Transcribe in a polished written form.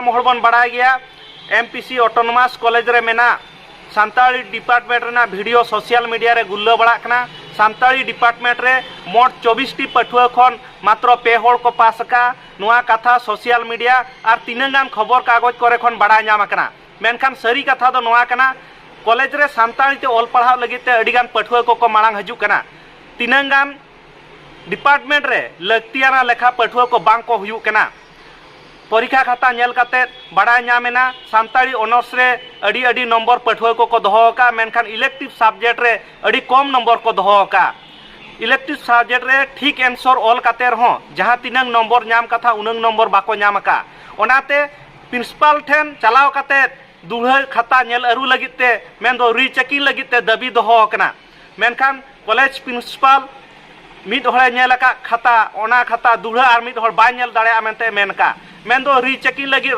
बन बड़ा गया एमपीसी ऑटोनोमस कॉलेज रे मेना सानताड़ी डिपार्टमेंट रेना वीडियो सोशल मीडिया रे गुल्लो बड़ा कना। सानताड़ी डिपार्टमेंट रे मोट 24 टी पठुआ खन मात्र पे होड़ को पास का नुआ कथा सोशल मीडिया और तीनगान खबर कागज करे खन बड़ा नाम कना। मेनखान सरी कथा दो नुआ कना कॉलेज रे सानताड़ी ते ऑल पढ़ाव लगित ते अडिगान पठुआ को मांग हजू कना। तीनगान डिपार्टमेंट रे लगतियाना लेखा पठुआ को बांग को हुयू कना। परीक्षा खाता नेल काते बड़ा नामेना सानताड़ी ऑनर्स रे अड़ी अड़ी नंबर पठुआ को दोहो का। मेनखान इलेक्टिव सब्जेक्ट रे अड़ी कम नंबर को दोहो का। इलेक्टिव सब्जेक्ट रे ठीक आंसर ऑल काते रहो जहां तीनंग नंबर नाम कथा उनंग नंबर बाको नाम का। ओनाते प्रिंसिपल ठेन चलाव काते दुढ़ा खाता नेल अरु लगिते मेन दो रीचेकिंग लगिते दबी दोहो कना। मेनखान कॉलेज प्रिंसिपल मिद हड़े नेल का खाता ओना खाता दुढ़ा और मिद हड़ बाय नेल दाड़े मेनते मेन का मेन दो रीचेकिंग लगी